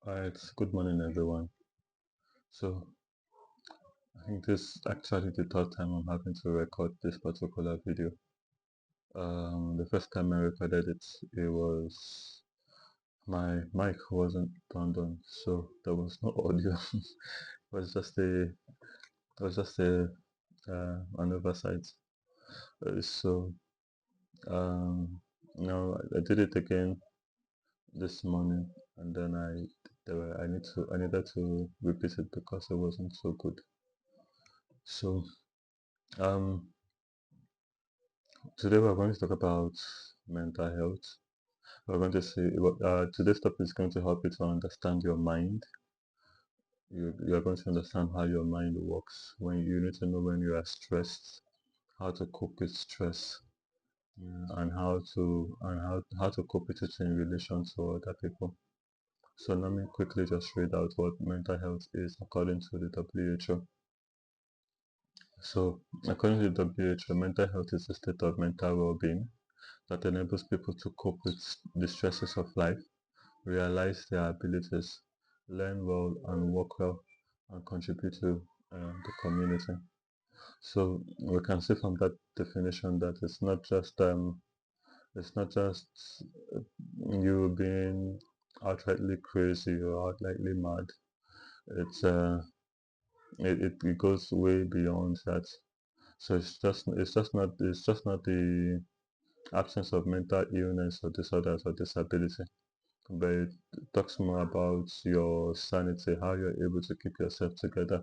Alright, good morning everyone. So I think this is actually the third time I'm having to record this particular video. The first time I recorded it, it was my mic wasn't turned on, so there was no audio. It was just an oversight. So now I did it again this morning, and then I needed to repeat it because it wasn't so good. So um today we're going to talk about mental health. We're going to see what today's topic is going to help you to understand your mind. You are going to understand how your mind works. When you need to know when you are stressed, how to cope with stress, and how to cope with it in relation to other people. So let me quickly just read out what mental health is according to the WHO. So according to the WHO, mental health is a state of mental well-being that enables people to cope with the stresses of life, realize their abilities, learn well and work well, and contribute to the community. So we can see from that definition that it's not just you being outrightly crazy or outrightly mad. It's it goes way beyond that. So it's just not the absence of mental illness or disorders or disability, but it talks more about your sanity, how you're able to keep yourself together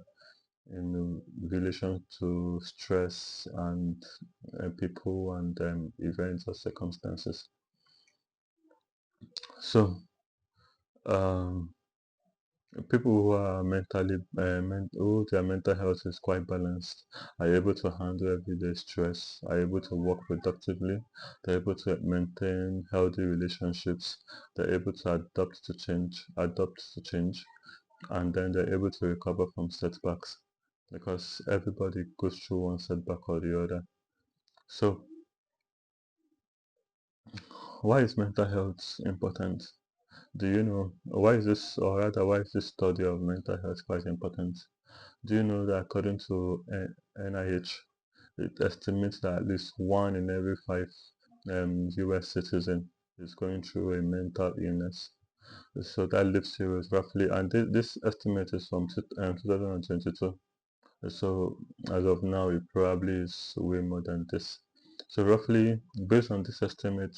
in relation to stress and people and events or circumstances. So, um, people who are who their mental health is quite balanced are able to handle everyday stress, are able to work productively, they're able to maintain healthy relationships, they're able to adapt to change, and then they're able to recover from setbacks because everybody goes through one setback or the other. So, why is mental health important? Do you know why is this, or rather, why is this study of mental health quite important? Do you know that according to NIH, it estimates that at least one in every five US citizen is going through a mental illness? So that leaves you with roughly, and this estimate is from 2022. So as of now, it probably is way more than this. So roughly, based on this estimate,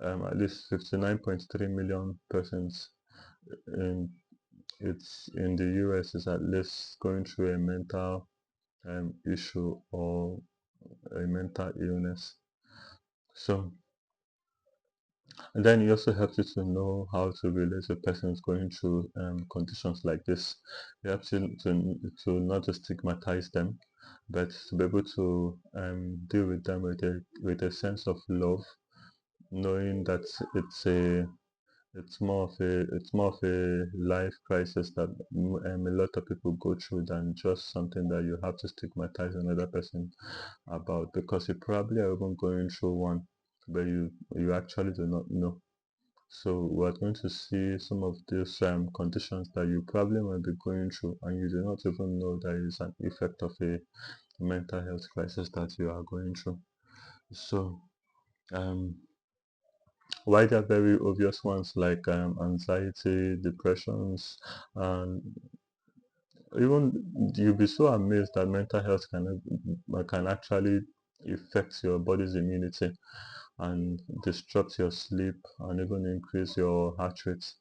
at least 59.3 million persons in in the US is at least going through a mental issue or a mental illness. So, and then it also helps you to know how to relate to persons going through conditions like this. It helps you to not just stigmatize them, but to be able to deal with them with a sense of love, knowing that it's a it's more of a life crisis that a lot of people go through than just something that you have to stigmatize another person about, because you probably are even going through one, but you actually do not know. So we're going to see some of these conditions that you probably might be going through and you do not even know that is an effect of a mental health crisis that you are going through. So um, why there are very obvious ones like anxiety, depressions, and even you'll be so amazed that mental health can actually affect your body's immunity and disrupt your sleep and even increase your heart rate.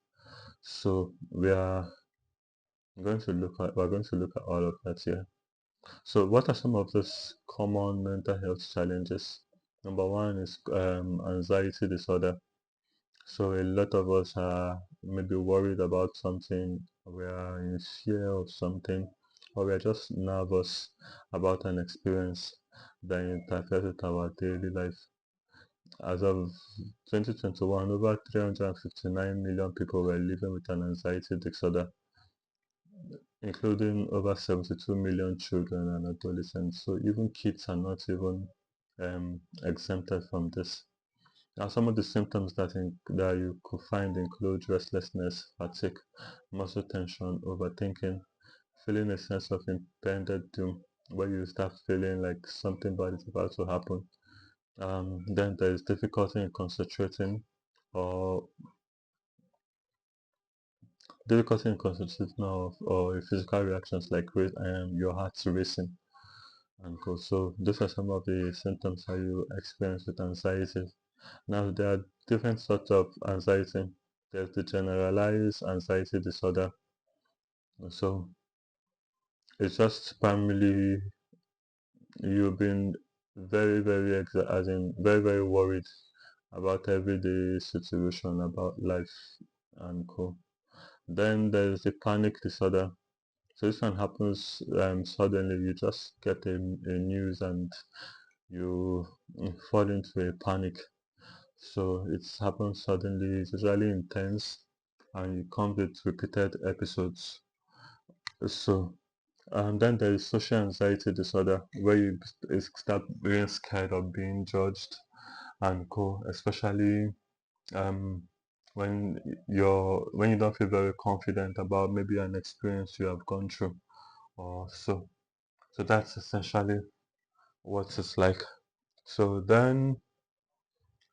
So we're going to look at all of that here. So what are some of those common mental health challenges? Number one is anxiety disorder. So a lot of us are maybe worried about something, we are in fear of something, or we are just nervous about an experience that interferes with our daily life. As of 2021, over 359 million people were living with an anxiety disorder, including over 72 million children and adolescents. So even kids are not even exempted from this. Now, some of the symptoms that you could find include restlessness, fatigue, muscle tension, overthinking, feeling a sense of impended doom, where you start feeling like something bad is about to happen. Then there is difficulty in concentrating, or or physical reactions like your heart's racing and go. So these are some of the symptoms that you experience with anxiety. Now there are different sorts of anxiety. There's the generalized anxiety disorder. So it's just primarily you've been as in very worried about everyday situation, about life and co. Then there's the panic disorder. So this one happens suddenly. You just get a news and you fall into a panic. So it happens suddenly. It's usually intense, and it comes with repeated episodes. So then there is social anxiety disorder, where you start being scared of being judged and co, especially um, when you don't feel very confident about maybe an experience you have gone through or so. So that's essentially what it's like. So then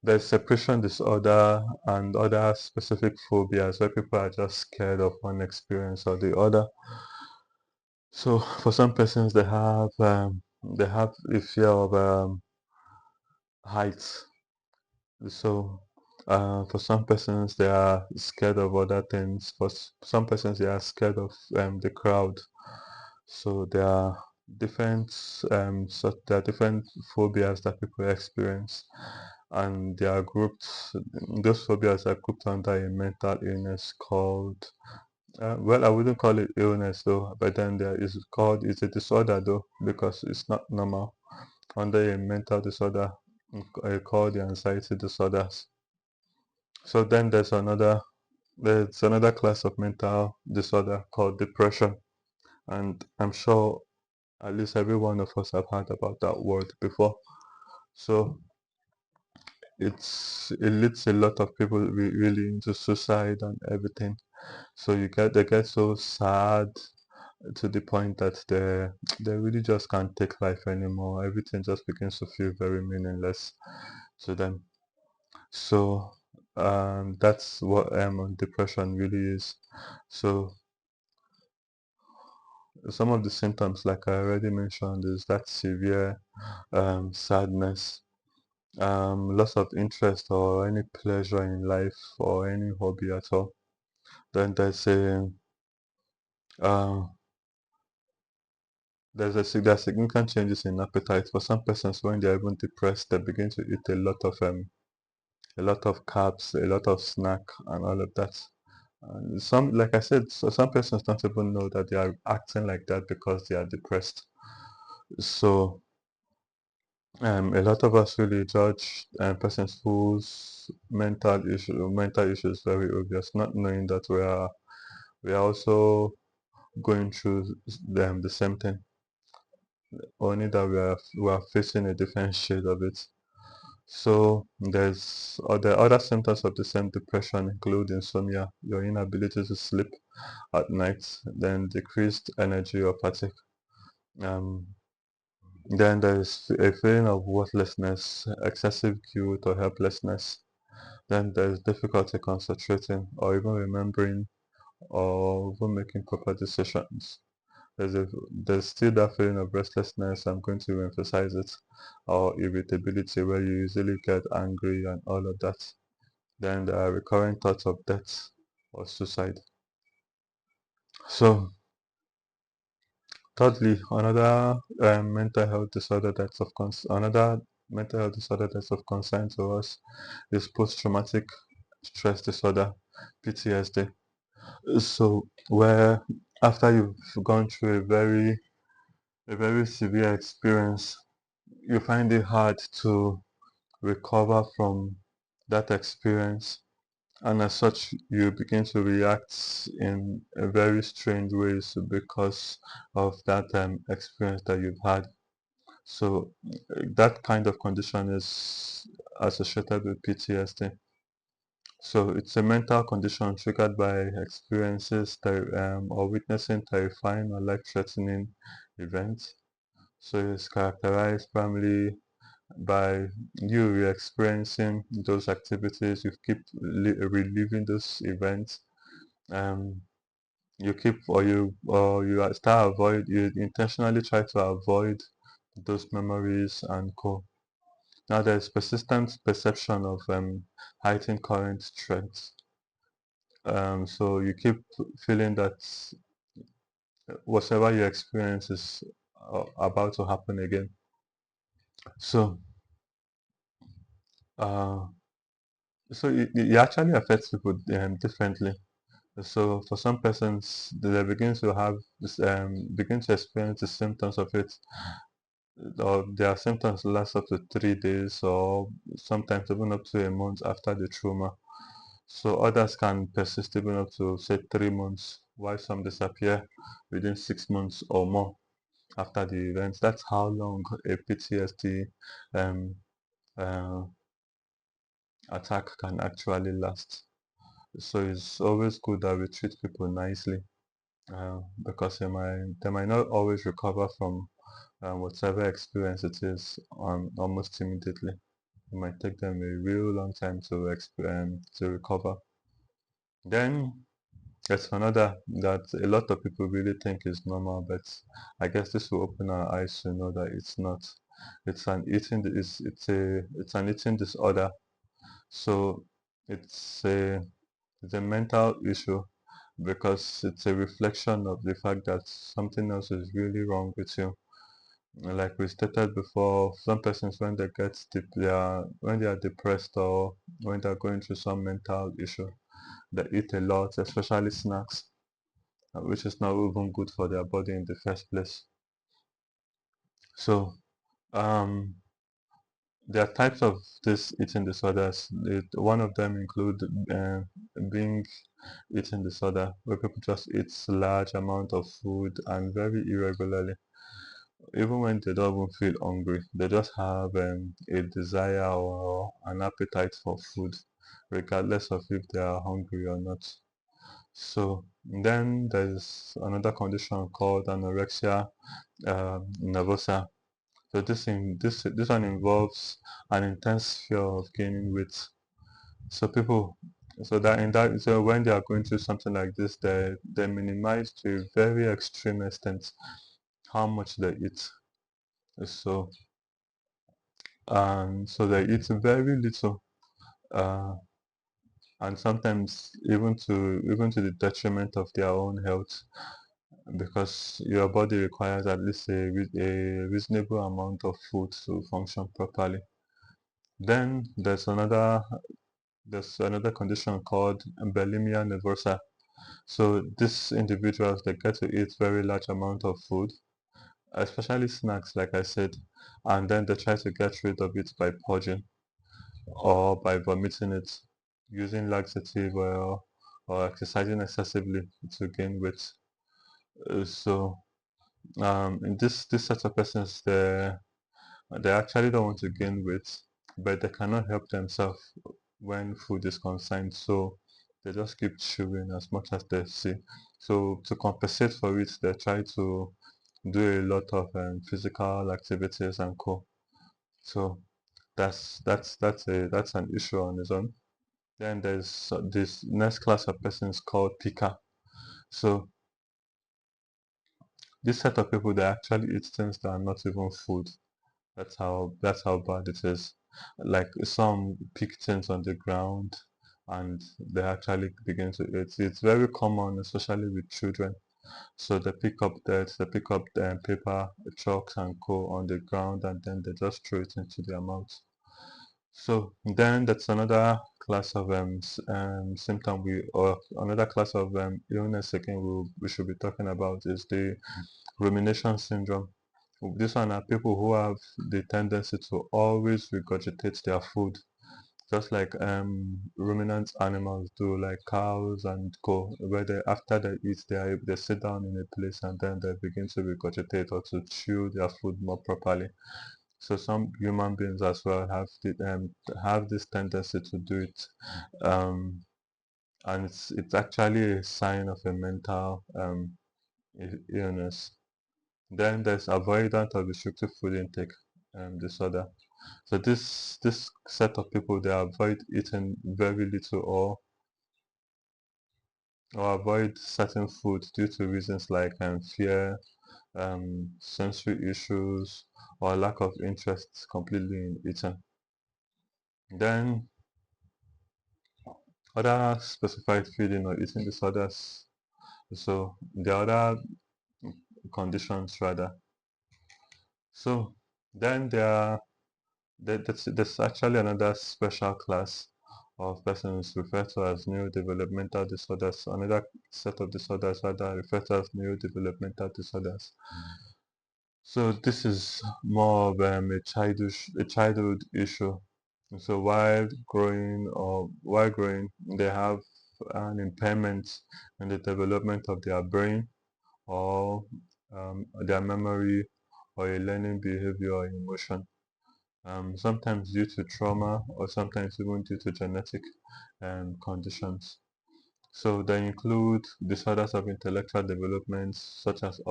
there's separation disorder and other specific phobias where people are just scared of one experience or the other. So for some persons, they have a fear of heights. So for some persons, they are scared of other things. For some persons, they are scared of the crowd. So there are different phobias that people experience, and they are grouped. Those phobias are grouped under a mental illness called. Well, I wouldn't call it illness though, but then it's a disorder though because it's not normal under a mental disorder called the anxiety disorders. So then there's another class of mental disorder called depression, and I'm sure at least every one of us have heard about that word before. So it leads a lot of people really into suicide and everything. So they get so sad to the point that they really just can't take life anymore. Everything just begins to feel very meaningless to them. So that's what depression really is. So some of the symptoms, like I already mentioned, is that severe sadness, loss of interest or any pleasure in life or any hobby at all. Then uh, there are significant changes in appetite. For some persons, when they're even depressed, they begin to eat a lot of carbs, a lot of snack, and all of that. And like I said, so some persons don't even know that they are acting like that because they are depressed. So a lot of us really judge persons whose mental issues very obvious, not knowing that we are also going through the same thing, only that we are facing a different shade of it. So the other symptoms of the same depression include insomnia, your inability to sleep at night, then decreased energy or fatigue. Um, then there's a feeling of worthlessness, excessive guilt or helplessness. Then there's difficulty concentrating or even remembering or even making proper decisions. There's still that feeling of restlessness. I'm going to emphasize it, or irritability, where you easily get angry and all of that. Then there are recurring thoughts of death or suicide. So thirdly, another mental health disorder that's of concern to us is post-traumatic stress disorder, PTSD. So where after you've gone through a very severe experience, you find it hard to recover from that experience, and as such you begin to react in a very strange ways because of that experience that you've had. So that kind of condition is associated with PTSD. So it's a mental condition triggered by experiences or witnessing terrifying or life-threatening events. So it's characterized primarily by you re-experiencing those activities. You keep reliving those events. Um, you keep or you start avoid. You intentionally try to avoid those memories and co. Now there's persistent perception of heightened current threats. So you keep feeling that whatever you experience is about to happen again. So, uh, it actually affects people differently. So for some persons, they begin to have this, begin to experience the symptoms of it, or their symptoms last up to 3 days, or sometimes even up to a month after the trauma. So others can persist even up to say 3 months, while some disappear within 6 months or more after the event. That's how long a PTSD um, uh, attack can actually last. So it's always good that we treat people nicely because they might not always recover from whatever experience it is almost immediately. It might take them a real long time to recover. Then there's another that a lot of people really think is normal, but I guess this will open our eyes to know that it's not. It's an eating disorder. So it's a it's a mental issue because it's a reflection of the fact that something else is really wrong with you. Like we stated before, some persons when they get when they are depressed or when they are going through some mental issue, they eat a lot, especially snacks, which is not even good for their body in the first place. So um, there are types of this eating disorders. One of them include being eating disorder, where people just eat large amount of food and very irregularly. Even when they don't even feel hungry, they just have a desire or an appetite for food, regardless of if they are hungry or not. So then there's another condition called anorexia nervosa. So this one involves an intense fear of gaining weight. So people, so that in that so when they are going through something like this, they minimize to a very extreme extent how much they eat. So so they eat very little, uh, and sometimes even to the detriment of their own health, because your body requires at least a reasonable amount of food to function properly. Then there's another condition called bulimia nervosa. So these individuals, they get to eat very large amount of food, especially snacks, like I said, and then they try to get rid of it by purging or by vomiting it, using laxative or exercising excessively to gain weight. So in this set of persons, they actually don't want to gain weight, but they cannot help themselves when food is concerned. So they just keep chewing as much as they see. So to compensate for it, they try to do a lot of physical activities and co. So that's an issue on its own. Then there's this next class of persons called picker. So this set of people, they actually eat things that are not even food. That's how bad it is. Like some pick things on the ground and they actually begin to eat. It's very common, especially with children. So they pick up dirt, they pick up paper, chalks and co on the ground, and then they just throw it into their mouth. So then that's another class of symptom or another class of illness again we should be talking about is the rumination syndrome. These one are people who have the tendency to always regurgitate their food, just like ruminant animals do, like cows and co, where after they eat, they sit down in a place and then they begin to regurgitate or to chew their food more properly. So some human beings as well have this tendency to do it, um, and it's actually a sign of a mental illness. Then there's avoidant or restrictive food intake disorder. So this set of people, they avoid eating very little or avoid certain foods due to reasons like fear, sensory issues, or lack of interest completely in eating. Then other specified feeding or eating disorders. So the other conditions rather. So then there's actually another special class of persons referred to as neurodevelopmental disorders, another set of disorders rather referred to as neurodevelopmental disorders. So this is more of a childhood issue. So while growing, they have an impairment in the development of their brain or their memory or a learning behavior or emotion. Sometimes due to trauma or sometimes even due to genetic conditions. So they include disorders of intellectual development such as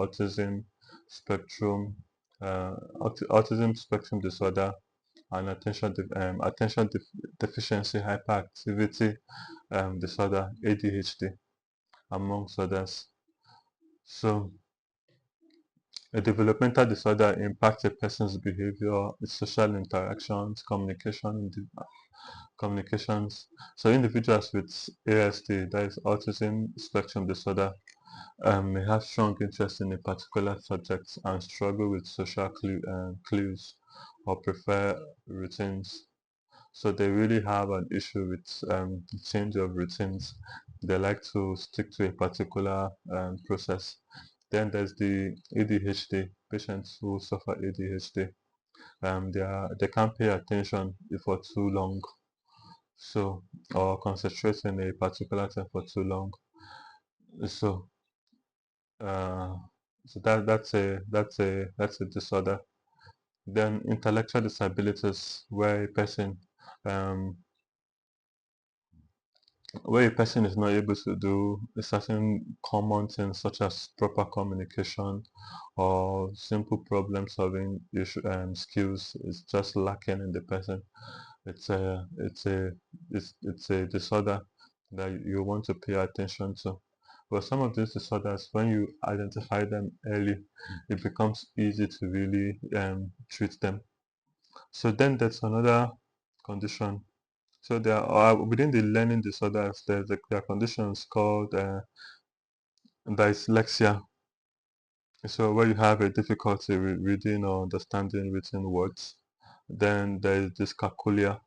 spectrum, autism spectrum disorder, and deficiency hyperactivity disorder (ADHD), amongst others. So a developmental disorder impacts a person's behavior, its social interactions, communications. So individuals with ASD, that is autism spectrum disorder, may have strong interest in a particular subject and struggle with social clues or prefer routines. So they really have an issue with change of routines. They like to stick to a particular process. Then there's the ADHD, patients who suffer ADHD. They can't pay attention for too long, so or concentrate in a particular thing for too long. So uh, that's a disorder. Then intellectual disabilities, um, where a person is not able to do a certain common things such as proper communication or simple problem solving skills is just lacking in the person. It's a it's a it's a disorder that you want to pay attention to. But some of these disorders, when you identify them early, it becomes easy to really treat them. So then there's another condition. So there are within the learning disorders, there are conditions called dyslexia. So where you have a difficulty reading or understanding written words. Then there is dyscalculia.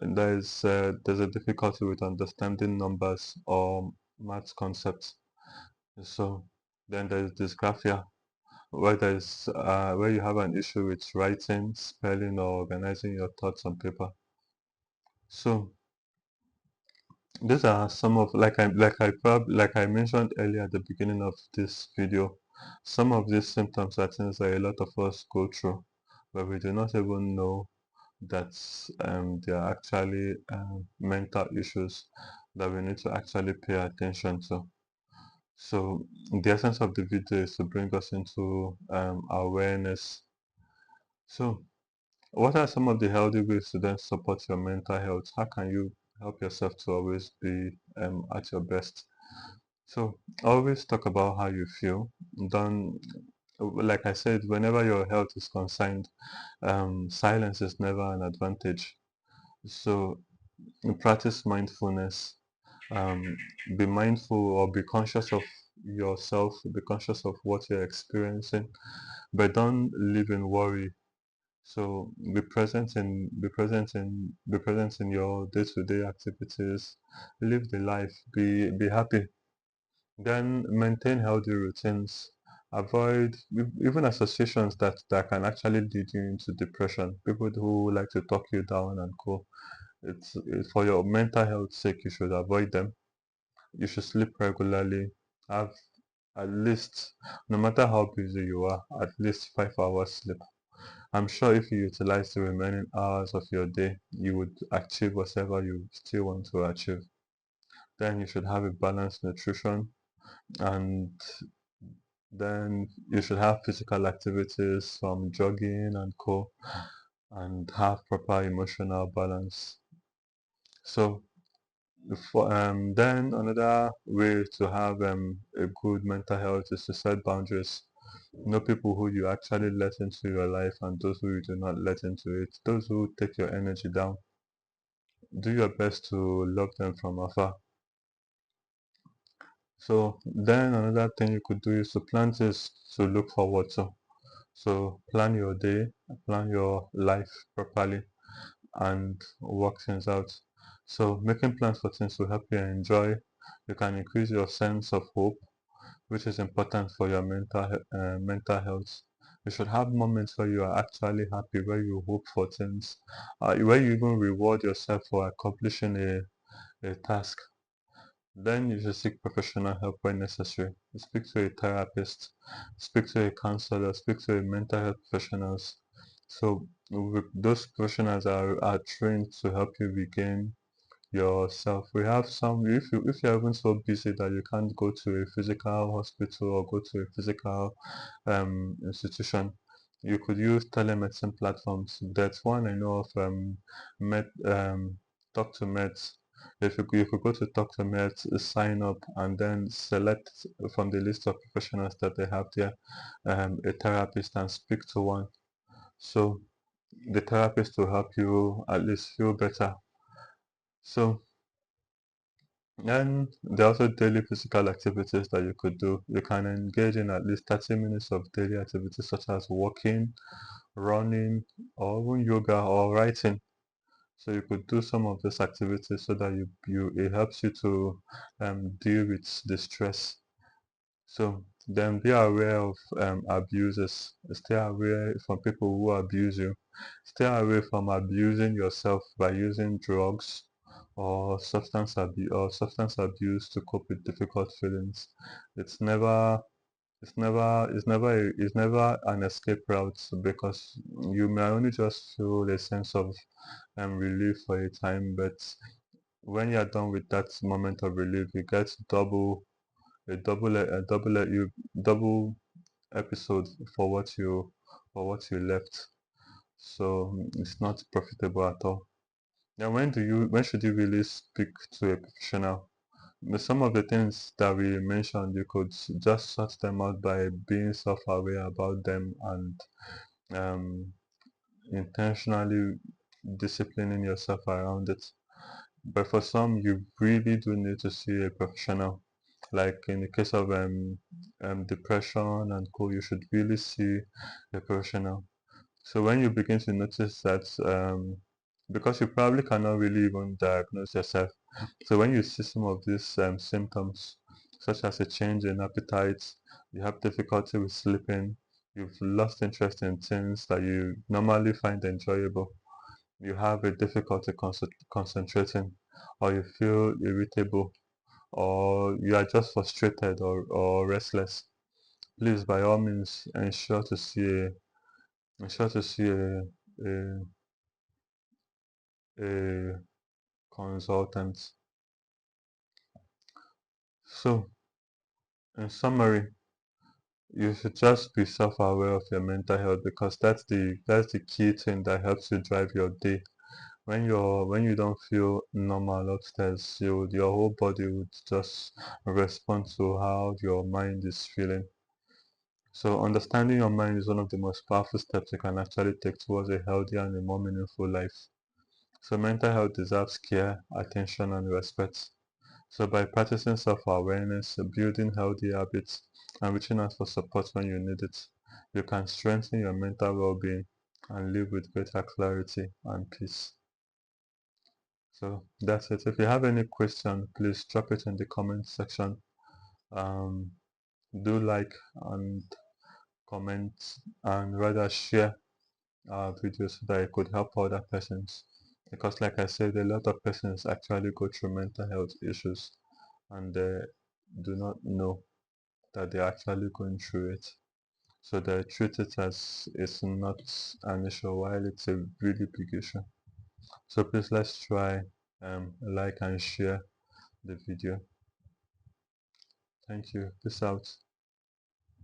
There's a difficulty with understanding numbers or maths concepts. So then there is dysgraphia, where you have an issue with writing, spelling, or organizing your thoughts on paper. So these are some of like I mentioned earlier at the beginning of this video. Some of these symptoms are things that a lot of us go through, but we do not even know that they are actually mental issues that we need to actually pay attention to. So the essence of the video is to bring us into awareness. So what are some of the healthy ways to then support your mental health? How can you help yourself to always be at your best? So always talk about how you feel. Don't, like I said, whenever your health is concerned, silence is never an advantage. So practice mindfulness. Um, be mindful or be conscious of yourself. Be conscious of what you're experiencing, but don't live in worry. So be present in your day-to-day activities. Live the life. Be happy. Then maintain healthy routines. Avoid even associations that can actually lead you into depression. People who like to talk you down and go. It's for your mental health sake. You should avoid them. You should sleep regularly. Have at least, no matter how busy you are, at least 5 hours sleep. I'm sure if you utilize the remaining hours of your day, you would achieve whatever you still want to achieve. Then you should have a balanced nutrition, and then you should have physical activities from jogging and co, and have proper emotional balance. So then another way to have a good mental health is to set boundaries. Know people who you actually let into your life and those who you do not let into it. Those who take your energy down. Do your best to love them from afar. So then another thing you could do is to plan things to look forward to. So plan your day, plan your life properly and work things out. So making plans for things will help you enjoy. You can increase your sense of hope, which is important for your mental health. You should have moments where you are actually happy, where you hope for things, where you even reward yourself for accomplishing a task. Then you should seek professional help when necessary. Speak to a therapist, speak to a counselor, speak to a mental health professionals. So those professionals are trained to help you regain yourself. We have some, if you're even so busy that you can't go to a physical hospital or go to a physical institution, you could use telemedicine platforms. There's one I know of, Med, Talk to Meds. If you go to Talk to Meds, sign up and then select from the list of professionals that they have there, a therapist, and speak to one. So the therapist will help you at least feel better. So and there are also daily physical activities that you could do. You can engage in at least 30 minutes of daily activities such as walking, running, or even yoga or writing. So you could do some of these activities so that it helps you to deal with the stress. So then be aware of abuses. Stay away from people who abuse you. Stay away from abusing yourself by using drugs or substance abuse to cope with difficult feelings. It's never it's never an escape route because you may only just feel a sense of relief for a time, but when you're done with that moment of relief, you get double episode for what you left. So it's not profitable at all. Now, when should you really speak to a professional? Some of the things that we mentioned, you could just sort them out by being self-aware about them and um, intentionally disciplining yourself around it. But for some, you really do need to see a professional. Like in the case of depression and co, you should really see a professional. So when you begin to notice that, because you probably cannot really even diagnose yourself. So when you see some of these symptoms, such as a change in appetite, you have difficulty with sleeping, you've lost interest in things that you normally find enjoyable, you have a difficulty concentrating, or you feel irritable, or you are just frustrated or restless, please by all means ensure to see a, a consultant. So, in summary, you should just be self-aware of your mental health because that's the key thing that helps you drive your day. When you don't feel normal upstairs, your whole body would just respond to how your mind is feeling. So understanding your mind is one of the most powerful steps you can actually take towards a healthier and a more meaningful life. So mental health deserves care, attention, and respect. So by practicing self-awareness, building healthy habits, and reaching out for support when you need it, you can strengthen your mental well-being and live with greater clarity and peace. So that's it. If you have any question, please drop it in the comment section. Um, do like and comment and rather share our videos so that it could help other persons. Because like I said, a lot of persons actually go through mental health issues and they do not know that they're actually going through it. So they treat it as it's not an issue while it's a really big issue. So please let's try like and share the video. Thank you. Peace out.